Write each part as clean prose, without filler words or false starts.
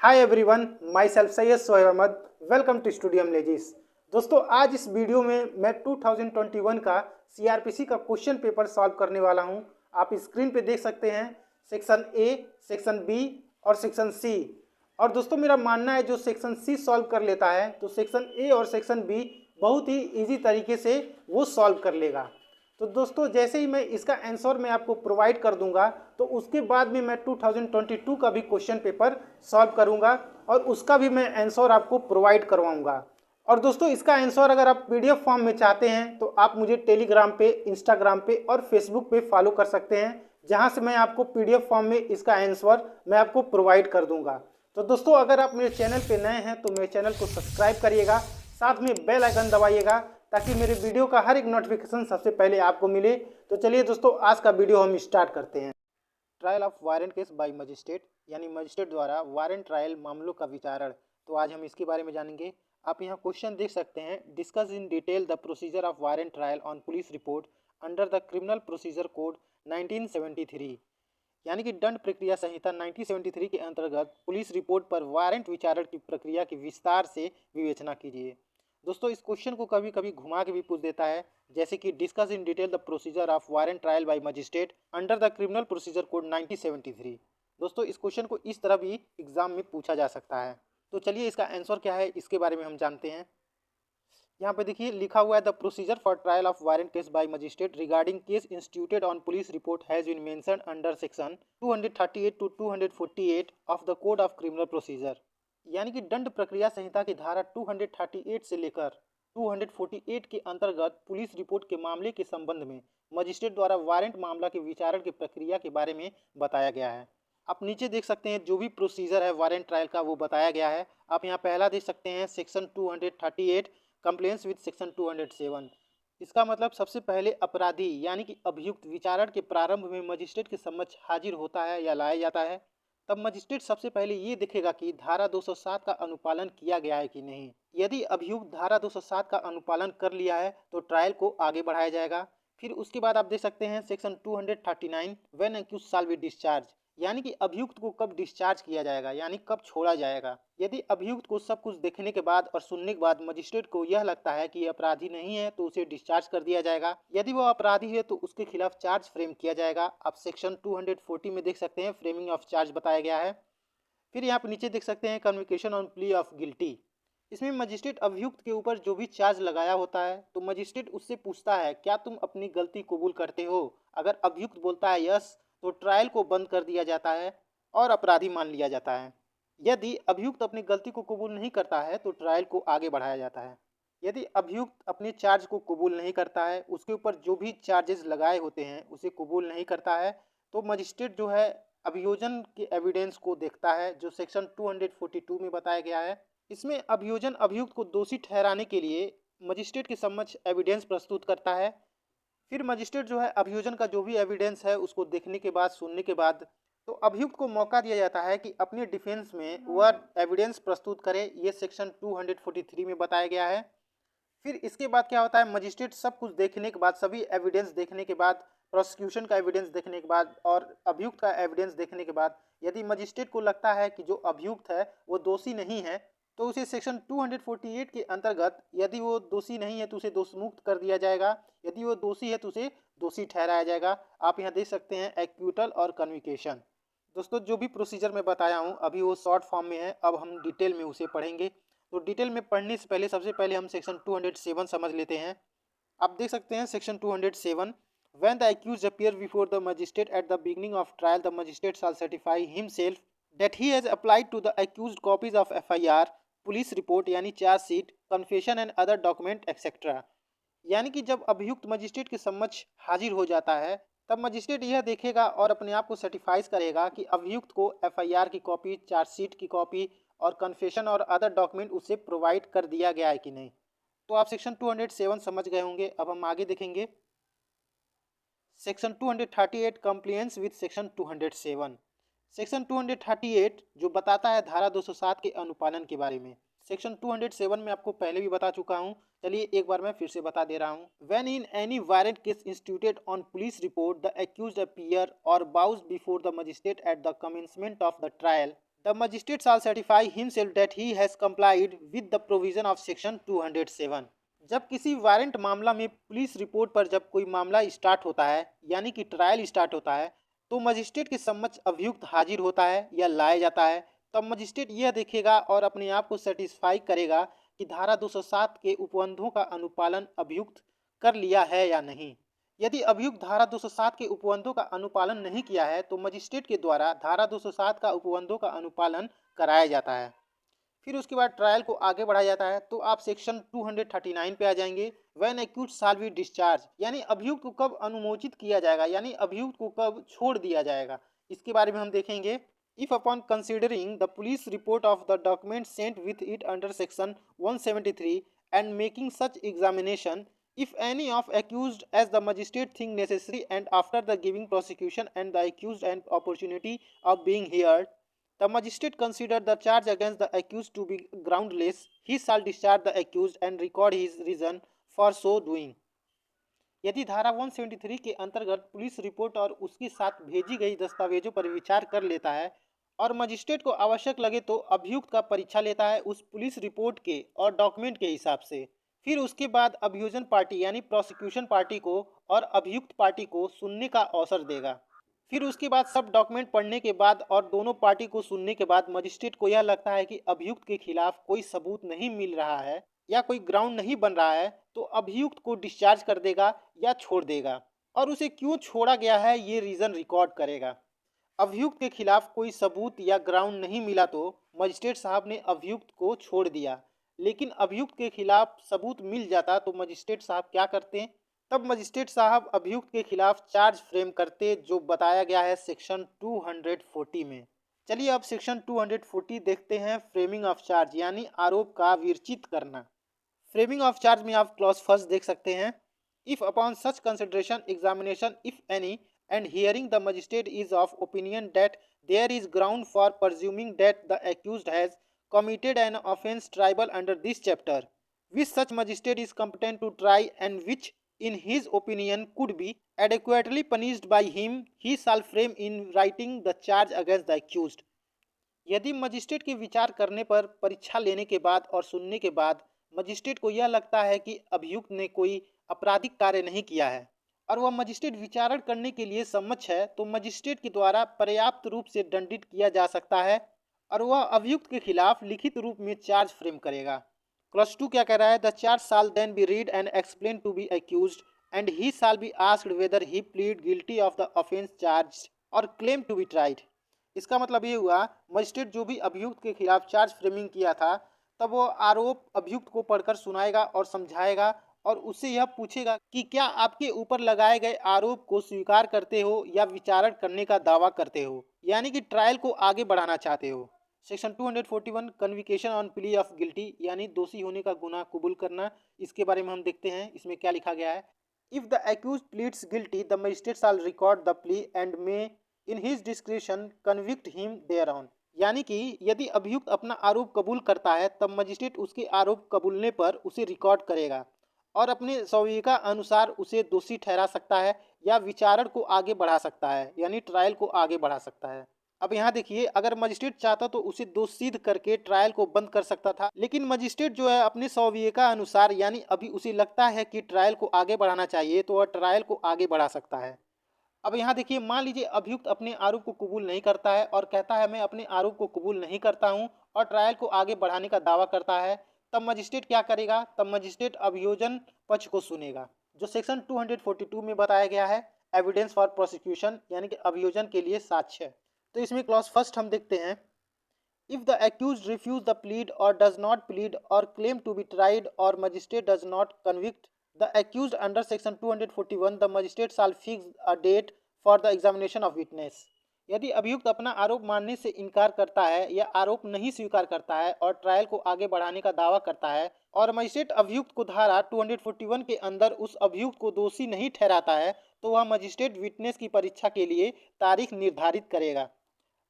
Hi everyone, myself Syed Sohaib Ahmed. Welcome to studio Legis. दोस्तों, आज इस वीडियो में मैं 2021 का सीआरपीसी का क्वेश्चन पेपर सॉल्व करने वाला हूं। आप स्क्रीन पे देख सकते हैं सेक्शन ए, सेक्शन बी और सेक्शन सी। और दोस्तों, मेरा मानना है जो सेक्शन सी सॉल्व कर लेता है तो सेक्शन ए और सेक्शन बी बहुत ही ईजी तरीके से वो सॉल्व कर लेगा। तो दोस्तों, जैसे ही मैं इसका आंसर मैं आपको प्रोवाइड कर दूंगा तो उसके बाद में मैं 2022 का भी क्वेश्चन पेपर सॉल्व करूंगा और उसका भी मैं आंसर आपको प्रोवाइड करवाऊंगा। और दोस्तों, इसका आंसर अगर आप पीडीएफ फॉर्म में चाहते हैं तो आप मुझे टेलीग्राम पे, इंस्टाग्राम पे और फेसबुक पे फॉलो कर सकते हैं, जहां से मैं आपको पीडीएफ फॉर्म में इसका आंसर मैं आपको प्रोवाइड कर दूंगा। तो दोस्तों, अगर आप मेरे चैनल पे नए हैं तो मेरे चैनल को सब्सक्राइब करिएगा, साथ में बेल आइकन दबाइएगा ताकि मेरे वीडियो का हर एक नोटिफिकेशन सबसे पहले आपको मिले। तो चलिए दोस्तों, आज का वीडियो हम स्टार्ट करते हैं। Trial of warrant case by magistrate, यानी मजिस्ट्रेट द्वारा वारंट ट्रायल मामलों का विचारण। तो आज हम इसके बारे में जानेंगे। आप यहाँ क्वेश्चन देख सकते हैं, discuss in detail the procedure of warrant trial on police report under the criminal procedure code 1973, यानी कि दंड प्रक्रिया संहिता 1973 के अंतर्गत पुलिस रिपोर्ट पर वारंट विचारण की प्रक्रिया की विस्तार से विवेचना कीजिए। दोस्तों, इस क्वेश्चन को कभी कभी घुमा के भी पूछ देता है, जैसे कि discuss in detail the procedure of warrant trial by magistrate under the criminal procedure code 1973। दोस्तों, इस क्वेश्चन को इस तरह भी एग्जाम में पूछा जा सकता है। तो चलिए इसका आंसर क्या है इसके बारे में हम जानते हैं। यहाँ पे देखिए लिखा हुआ है, the procedure for trial of warrant case by magistrate regarding case instituted on police report has been mentioned under section 238 to 248 of the code of criminal procedure, यानी कि दंड प्रक्रिया संहिता की धारा 238 से लेकर 248 के अंतर्गत पुलिस रिपोर्ट के मामले के संबंध में मजिस्ट्रेट द्वारा वारंट मामला के विचारण की प्रक्रिया के बारे में बताया गया है। आप नीचे देख सकते हैं जो भी प्रोसीजर है वारंट ट्रायल का वो बताया गया है। आप यहाँ पहला देख सकते हैं सेक्शन 238 कंप्लेंट्स विद सेक्शन 207। इसका मतलब सबसे पहले अपराधी यानी कि अभियुक्त विचारण के प्रारंभ में मजिस्ट्रेट के समक्ष हाजिर होता है या लाया जाता है, तब मजिस्ट्रेट सबसे पहले ये देखेगा कि धारा 207 का अनुपालन किया गया है कि नहीं। यदि अभियुक्त धारा 207 का अनुपालन कर लिया है तो ट्रायल को आगे बढ़ाया जाएगा। फिर उसके बाद आप देख सकते हैं section 239 when accused shall be discharge, यानी कि अभियुक्त को कब डिस्चार्ज किया जाएगा, यानी कब छोड़ा जाएगा। यदि अभियुक्त को सब कुछ देखने के बाद और सुनने के बाद मजिस्ट्रेट को यह लगता है कि अपराधी नहीं है तो उसे डिस्चार्ज कर दिया जाएगा। यदि वो अपराधी है तो उसके खिलाफ चार्ज फ्रेम किया जाएगा। आप सेक्शन 240 में देख सकते हैं फ्रेमिंग ऑफ चार्ज बताया गया है। फिर यहाँ पर नीचे देख सकते हैं कन्विकेशन ऑन प्ली ऑफ गिल्टी। इसमें मजिस्ट्रेट अभियुक्त के ऊपर जो भी चार्ज लगाया होता है तो मजिस्ट्रेट उससे पूछता है, क्या तुम अपनी गलती कबूल करते हो। अगर अभियुक्त बोलता है यस, तो ट्रायल को बंद कर दिया जाता है और अपराधी मान लिया जाता है। यदि अभियुक्त अपनी गलती को कबूल नहीं करता है तो ट्रायल को आगे बढ़ाया जाता है। यदि अभियुक्त अपने चार्ज को कबूल नहीं करता है, उसके ऊपर जो भी चार्जेस लगाए होते हैं उसे कबूल नहीं करता है, तो मजिस्ट्रेट जो है अभियोजन के एविडेंस को देखता है, जो सेक्शन 242 में बताया गया है। इसमें अभियोजन अभियुक्त को दोषी ठहराने के लिए मजिस्ट्रेट के समक्ष एविडेंस प्रस्तुत करता है। फिर मजिस्ट्रेट जो है अभियोजन का जो भी एविडेंस है उसको देखने के बाद, सुनने के बाद, तो अभियुक्त को मौका दिया जाता है कि अपने डिफेंस में वह एविडेंस प्रस्तुत करे। ये सेक्शन 243 में बताया गया है। फिर इसके बाद क्या होता है, मजिस्ट्रेट सब कुछ देखने के बाद, सभी एविडेंस देखने के बाद, प्रोसिक्यूशन का एविडेंस देखने के बाद और अभियुक्त का एविडेंस देखने के बाद, यदि मजिस्ट्रेट को लगता है कि जो अभियुक्त है वो दोषी नहीं है तो उसे सेक्शन 248 के अंतर्गत, यदि वो दोषी नहीं है तो उसे दोषमुक्त कर दिया जाएगा, यदि वो दोषी है तो उसे दोषी ठहराया जाएगा। आप यहाँ देख सकते हैं एक्यूटल और कन्विकेशन। दोस्तों, जो भी प्रोसीजर मैं बताया हूँ अभी वो शॉर्ट फॉर्म में है, अब हम डिटेल में उसे पढ़ेंगे। तो डिटेल में पढ़ने से पहले सबसे पहले हम सेक्शन 207 समझ लेते हैं। आप देख सकते हैं section 207, when the accused appear before the magistrate at the beginning of trial the magistrate shall certify himself that he has applied to the accused copies of FIR, police report यानी chargesheet, confession and other document etcetera. यानी कि जब अभियुक्त magistrate के समक्ष हाजिर हो जाता है तब मजिस्ट्रेट यह देखेगा और अपने आप को सर्टिफाइज करेगा कि अभियुक्त को एफआईआर की कॉपी, चार्जशीट की कॉपी और कन्फेशन और अदर डॉक्यूमेंट उसे प्रोवाइड कर दिया गया है कि नहीं। तो आप सेक्शन 207 समझ गए होंगे। अब हम आगे देखेंगे section 238 complaints with section 207। Section 238 जो बताता है धारा 207 के अनुपालन के बारे में। सेक्शन 207 में आपको पहले भी बता चुका हूँ, चलिए एक बार मैं फिर से बता दे रहा हूँ। When in any warrant case instituted on police report the accused appear or बाउज before the magistrate at the commencement of the trial the magistrate shall certify himself that he has complied with the provision of section 207। जब किसी warrant मामला में police report पर जब कोई मामला start होता है यानी कि ट्रायल स्टार्ट होता है तो मजिस्ट्रेट के समक्ष अभियुक्त हाजिर होता है या लाया जाता है। तब मजिस्ट्रेट यह देखेगा और अपने आप को सेटिस्फाई करेगा कि धारा 207 के उपबंधों का अनुपालन अभियुक्त कर लिया है या नहीं। यदि अभियुक्त धारा 207 के उपबंधों का अनुपालन नहीं किया है तो मजिस्ट्रेट के द्वारा धारा 207 का उपबंधों का अनुपालन कराया जाता है। फिर उसके बाद ट्रायल को आगे बढ़ाया जाता है। तो आप सेक्शन 239 पे आ जाएंगे। When accused shall be discharge, यानी अभियुक्त को कब अनुमोचित किया जाएगा, यानी अभियुक्त को कब छोड़ दिया जाएगा, इसके बारे में हम देखेंगे। If upon considering the police report of the document sent with it under section 173 and making such examination, if any of accused as the magistrate think necessary and after the giving prosecution and the accused an opportunity of being heard, the magistrate consider the charge against the accused to be groundless, he shall discharge the accused and record his reason for so doing। यदि धारा 173 के अंतर्गत police report और उसके साथ भेजी गई दस्तावेजों पर विचार कर लेता है और मजिस्ट्रेट को आवश्यक लगे तो अभियुक्त का परीक्षा लेता है उस पुलिस रिपोर्ट के और डॉक्यूमेंट के हिसाब से। फिर उसके बाद अभियोजन पार्टी यानी प्रोसिक्यूशन पार्टी को और अभियुक्त पार्टी को सुनने का अवसर देगा। फिर उसके बाद सब डॉक्यूमेंट पढ़ने के बाद और दोनों पार्टी को सुनने के बाद मजिस्ट्रेट को यह लगता है कि अभियुक्त के खिलाफ कोई सबूत नहीं मिल रहा है या कोई ग्राउंड नहीं बन रहा है तो अभियुक्त को डिस्चार्ज कर देगा या छोड़ देगा और उसे क्यों छोड़ा गया है ये रीज़न रिकॉर्ड करेगा। अभियुक्त के खिलाफ कोई सबूत या ग्राउंड नहीं मिला तो मजिस्ट्रेट साहब ने अभियुक्त को छोड़ दिया, लेकिन अभियुक्त के खिलाफ सबूत मिल जाता तो मजिस्ट्रेट साहब क्या करते हैं? तब मजिस्ट्रेट साहब अभियुक्त के खिलाफ चार्ज फ्रेम करते जो बताया गया है सेक्शन 240 में। चलिए अब सेक्शन 240 देखते हैं, फ्रेमिंग ऑफ चार्ज यानी आरोप का विरचित करना। फ्रेमिंग ऑफ चार्ज में आप क्लॉज फर्स्ट देख सकते हैं। If upon such consideration examination if any and hearing the magistrate is of opinion that there is ground for presuming that the accused has committed an offence triable under this chapter, which such magistrate is competent to try and which in his opinion could be adequately punished by him, he shall frame in writing the charge against the accused। यदि magistrate के विचार करने पर परीक्षा लेने के बाद और सुनने के बाद मजिस्ट्रेट को यह लगता है कि अभियुक्त ने कोई आपराधिक कार्य नहीं किया है और वह मजिस्ट्रेट विचारण करने के लिए सम्मत है तो मजिस्ट्रेट के द्वारा पर्याप्त रूप से दंडित किया जा सकता है और वह अभियुक्त के खिलाफ लिखित रूप में चार्ज फ्रेम करेगा। क्लॉज 2 क्या कह रहा है? The charge shall then be read and explain to be accused and he shall be asked whether he plead guilty of the offence charge or claim to be tried. इसका मतलब ये हुआ magistrate जो भी अभियुक्त के खिलाफ चार्ज फ्रेमिंग किया था तब वो आरोप अभियुक्त को पढ़कर सुनाएगा और समझाएगा और उससे यह पूछेगा कि क्या आपके ऊपर लगाए गए आरोप को स्वीकार करते हो या विचारण करने का दावा करते हो, यानी कि ट्रायल को आगे बढ़ाना चाहते हो। Section 241 conviction on plea of guilty यानी दोषी होने का गुनाह कबूल करना, इसके बारे में हम देखते हैं। इसमें क्या लिखा गया है? If the accused pleads guilty the magistrate shall record the plea and may in his discretion convict him thereon, यानी कि यदि अभियुक्त अपना आरोप कबूल करता है तब मजिस्ट्रेट उसके आरोप कबूलने पर उसे रिकॉर्ड करेगा और अपने संविधा अनुसार उसे दोषी ठहरा सकता है या विचारण को आगे बढ़ा सकता है, यानी ट्रायल को आगे बढ़ा सकता है। अब यहाँ देखिए, अगर मजिस्ट्रेट चाहता तो उसे दोष सिद्ध करके ट्रायल को बंद कर सकता था, लेकिन मजिस्ट्रेट जो है अपने संविधा अनुसार यानी अभी उसे लगता है कि ट्रायल को आगे बढ़ाना चाहिए तो वह ट्रायल को आगे बढ़ा सकता है। अब यहाँ देखिए, मान लीजिए अभियुक्त अपने आरोप को कबूल नहीं करता है और कहता है मैं अपने आरोप को कबूल नहीं करता हूँ और ट्रायल को आगे बढ़ाने का दावा करता है, तब मजिस्ट्रेट क्या करेगा? तब मजिस्ट्रेट अभियोजन पक्ष को सुनेगा जो सेक्शन 242 में बताया गया है, एविडेंस फॉर प्रोसिक्यूशन यानी कि अभियोजन के लिए साक्ष्य। तो इसमें क्लॉज फर्स्ट हम देखते हैं। If the accused refuse the plead or does not plead or claim to be tried or magistrate does not convict the accused under section 241 the magistrate shall fix a date for the examination of witness. यदि अभियुक्त अपना आरोप मानने से इनकार करता है या आरोप नहीं स्वीकार करता है और ट्रायल को आगे बढ़ाने का दावा करता है और मजिस्ट्रेट अभियुक्त को धारा 241 के अंदर उस अभियुक्त को दोषी नहीं ठहराता है तो वह मजिस्ट्रेट विटनेस की परीक्षा के लिए तारीख निर्धारित करेगा।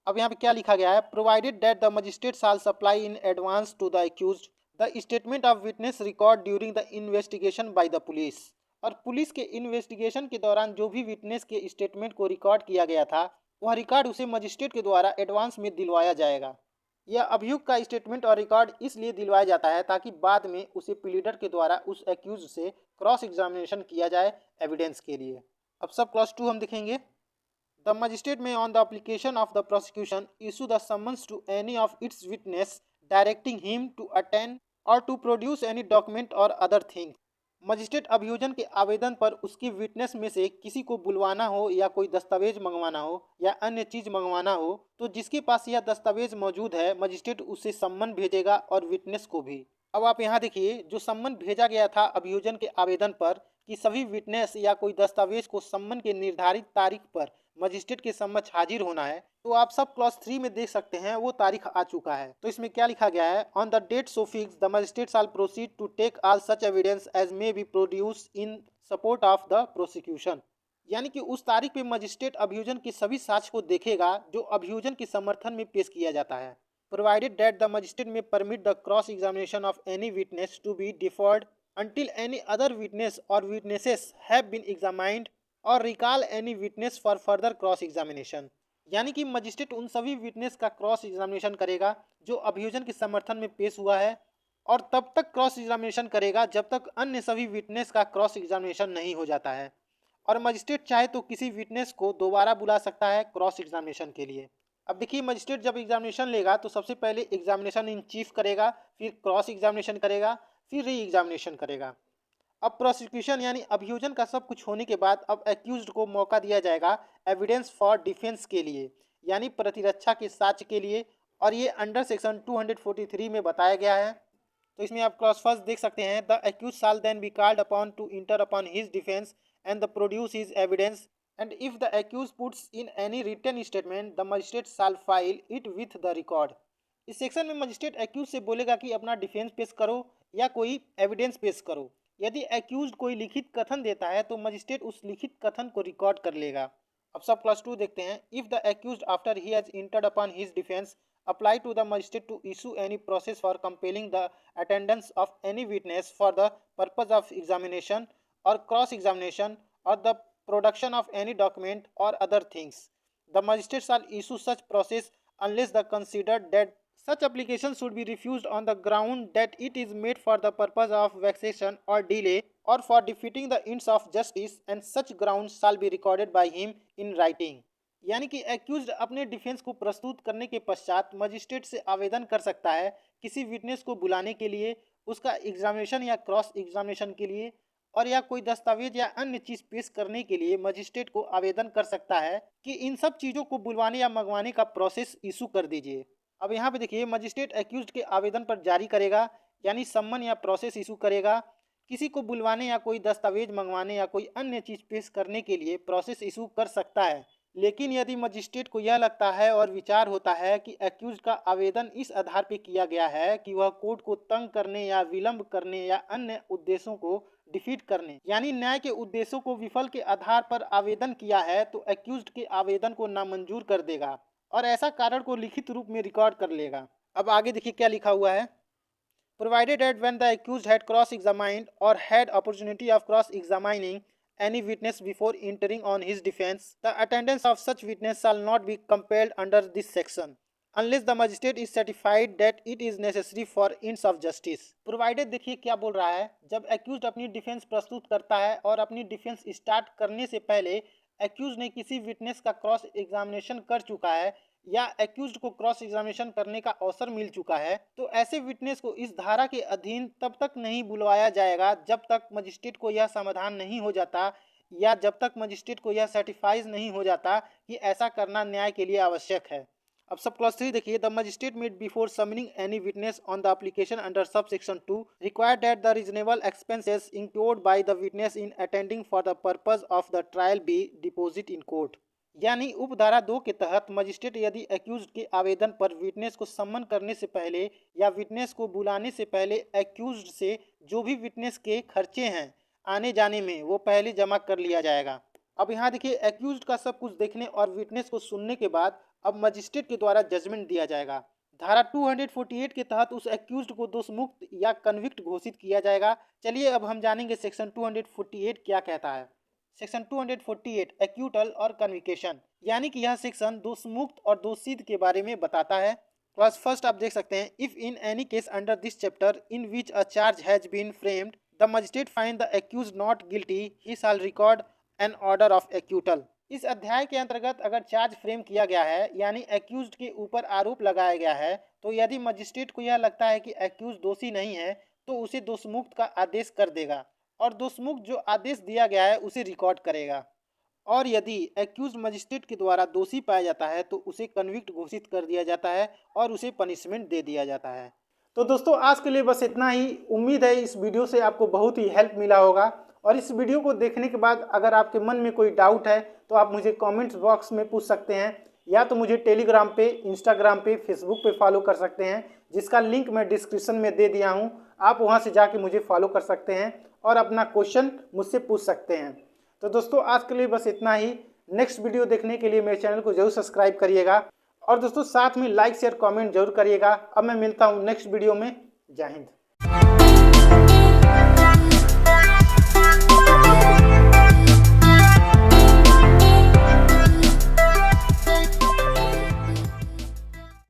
अब यहाँ पे क्या लिखा गया है? Provided that the magistrate shall supply in advance to the accused the statement of witness record during the investigation by the police. और पुलिस के इन्वेस्टिगेशन के दौरान जो भी विटनेस के स्टेटमेंट को रिकॉर्ड किया गया था वह रिकॉर्ड उसे मजिस्ट्रेट के द्वारा एडवांस में दिलवाया जाएगा। यह अभियुक्त का स्टेटमेंट और रिकॉर्ड इसलिए दिलवाया जाता है ताकि बाद में उसे प्लीडर के द्वारा उस एक्यूज से क्रॉस एग्जामिनेशन किया जाए एविडेंस के लिए। अब सब क्लॉज 2 हम देखेंगे। The magistrate may on the application of the prosecution issue the summons to any of its witness directing him to attend or to produce any document or other thing. Magistrate अभियोजन के आवेदन पर उसकी witness में से किसी को बुलवाना हो या कोई दस्तावेज मंगवाना हो या अन्य चीज मंगवाना हो तो जिसके पास यह दस्तावेज मौजूद है मजिस्ट्रेट उसे सम्मन भेजेगा और विटनेस को भी। अब आप यहाँ देखिए, जो सम्मन भेजा गया था अभियोजन के आवेदन पर कि सभी विटनेस या कोई दस्तावेज को सम्मन के निर्धारित तारीख पर मजिस्ट्रेट के समक्ष हाजिर होना है, तो आप सब क्लॉज 3 में देख सकते हैं वो तारीख आ चुका है। तो इसमें क्या लिखा गया है, on the date so fixed the magistrate shall proceed to take all such evidence as may be produce in support of the prosecution. यानी कि उस तारीख पे मजिस्ट्रेट अभियोजन के सभी साक्ष्य को देखेगा जो अभियोजन के समर्थन में पेश किया जाता है। Provided that the magistrate may permit the cross examination of any witness to be deferred until any other witness or witnesses have been examined or recall any witness for further cross examination। यानी कि magistrate उन सभी witness का cross examination करेगा जो अभियोजन के समर्थन में पेश हुआ है और तब तक क्रॉस एग्जामिनेशन करेगा जब तक अन्य सभी विटनेस का क्रॉस एग्जामिनेशन नहीं हो जाता है। और मजिस्ट्रेट चाहे तो किसी विटनेस को दोबारा बुला सकता है क्रॉस एग्जामिनेशन के लिए। अब देखिए, मजिस्ट्रेट जब एग्जामिनेशन लेगा तो सबसे पहले एग्जामिनेशन इन चीफ करेगा, फिर क्रॉस एग्जामिनेशन करेगा, फिर री एग्जामिनेशन करेगा। अब प्रोसिक्यूशन यानी अभियोजन का सब कुछ होने के बाद अब एक्यूज्ड को मौका दिया जाएगा एविडेंस फॉर डिफेंस के लिए, यानी प्रतिरक्षा के साक्ष्य के लिए, और ये अंडर सेक्शन 243 में बताया गया है। तो इसमें आप क्लॉज फर्स्ट देख सकते हैं, the accuse shall then be called upon to enter upon his defence and the produce his evidence and if the accuse puts in any written statement the magistrate shall file it with the record. इस section में magistrate accuse से बोलेगा कि अपना defence पेश करो या कोई एविडेंस पेश करो। यदि एक्यूज कोई लिखित कथन देता है तो मजिस्ट्रेट उस लिखित कथन को रिकॉर्ड कर लेगा। अब सब क्लॉज 2 देखते हैं। If the accused after he has entered upon his defence apply to the magistrate to issue any process for compelling the attendance of any witness for the purpose of examination or cross examination or the production of any document or other things the magistrate shall issue such process unless the considered that such application should be refused on the ground that it is made for the purpose of vexation or delay or for defeating the ends of justice and such grounds shall be recorded by him in writing। यानी कि accused अपने defence को प्रस्तुत करने के पश्चात magistrate से आवेदन कर सकता है किसी विटनेस को बुलाने के लिए, उसका एग्जामिनेशन या क्रॉस एग्जामिनेशन के लिए, और या कोई दस्तावेज या अन्य चीज पेश करने के लिए मजिस्ट्रेट को आवेदन कर सकता है कि इन सब चीजों को बुलवाने या मंगवाने का प्रोसेस इशू कर दीजिए। अब यहाँ पे देखिए, मजिस्ट्रेट एक्यूज्ड के आवेदन पर जारी करेगा यानी सम्मन या प्रोसेस इशू करेगा। किसी को बुलवाने या कोई दस्तावेज मंगवाने या कोई अन्य चीज पेश करने के लिए प्रोसेस इशू कर सकता है, लेकिन यदि मजिस्ट्रेट को यह लगता है और विचार होता है कि एक्यूज का आवेदन इस आधार पर किया गया है कि वह कोर्ट को तंग करने या विलंब करने या अन्य उद्देश्यों को डिफीट करने यानी न्याय के उद्देश्यों को विफल के आधार पर आवेदन किया है, तो एक्यूज्ड के आवेदन को नामंजूर कर देगा और ऐसा कारण को लिखित रूप में रिकॉर्ड कर लेगा। अब आगे देखिए क्या लिखा हुआ है। Provided that when the accused had cross examined or had opportunity of cross examining any witness before entering on his defense, the attendance of such witness shall not be compelled under this section unless the magistrate is certified that it is necessary for ends of justice। Provided देखिए क्या बोल रहा है, जब accused अपनी defence प्रस्तुत करता है और अपनी डिफेंस स्टार्ट करने से पहले एक्यूज ने किसी विटनेस का क्रॉस एग्जामिनेशन कर चुका है या एक्यूज्ड को क्रॉस एग्जामिनेशन करने का अवसर मिल चुका है, तो ऐसे विटनेस को इस धारा के अधीन तब तक नहीं बुलवाया जाएगा जब तक मजिस्ट्रेट को यह समाधान नहीं हो जाता या जब तक मजिस्ट्रेट को यह सर्टिफाइज नहीं हो जाता कि ऐसा करना न्याय के लिए आवश्यक है। अब सब क्लॉज 3 देखिए, the magistrate made before summoning any witness on the application under sub section 2 require that the reasonable expenses incurred by the witness in attending for the purpose of the trial be deposit in court. यानी उपधारा 2 के तहत magistrate यदि accused के आवेदन पर witness को सम्मन करने से पहले या विटनेस को बुलाने से पहले एक्यूज्ड से जो भी विटनेस के खर्चे हैं आने जाने में वो पहले जमा कर लिया जाएगा। अब यहाँ देखिए, एक्यूज्ड का सब कुछ देखने और विटनेस को सुनने के बाद अब मजिस्ट्रेट के द्वारा जजमेंट दिया जाएगा। धारा 248 के तहत उस एक्यूज्ड को दोषमुक्त या कन्विक्ट घोषित किया जाएगा। चलिए अब हम जानेंगे सेक्शन 248 क्या कहता है। सेक्शन 248 एक्यूटल और कन्विकेशन, यानी कि यह सेक्शन दोषमुक्त और दोषसिद्ध के बारे में बताता है। तो आज फर्स्ट आप देख सकते हैं, if in any case under this chapter in which a charge has been framed the magistrate find the accuse not guilty he shall record an order of acquittal. इस अध्याय के अंतर्गत अगर चार्ज फ्रेम किया गया है यानी एक्यूज्ड के ऊपर आरोप लगाया गया है, तो यदि मजिस्ट्रेट को यह लगता है कि एक्यूज दोषी नहीं है तो उसे दोषमुक्त का आदेश कर देगा और दोषमुक्त जो आदेश दिया गया है उसे रिकॉर्ड करेगा। और यदि एक्यूज मजिस्ट्रेट के द्वारा दोषी पाया जाता है तो उसे कन्विक्ट घोषित कर दिया जाता है और उसे पनिशमेंट दे दिया जाता है। तो दोस्तों आज के लिए बस इतना ही। उम्मीद है इस वीडियो से आपको बहुत ही हेल्प मिला होगा और इस वीडियो को देखने के बाद अगर आपके मन में कोई डाउट है तो आप मुझे कमेंट्स बॉक्स में पूछ सकते हैं, या तो मुझे टेलीग्राम पे, इंस्टाग्राम पे, फेसबुक पे फॉलो कर सकते हैं जिसका लिंक मैं डिस्क्रिप्शन में दे दिया हूँ। आप वहाँ से जाके मुझे फॉलो कर सकते हैं और अपना क्वेश्चन मुझसे पूछ सकते हैं। तो दोस्तों आज के लिए बस इतना ही। नेक्स्ट वीडियो देखने के लिए मेरे चैनल को जरूर सब्सक्राइब करिएगा और दोस्तों साथ में लाइक शेयर कमेंट जरूर करिएगा। अब मैं मिलता हूँ नेक्स्ट वीडियो में। जय हिंद।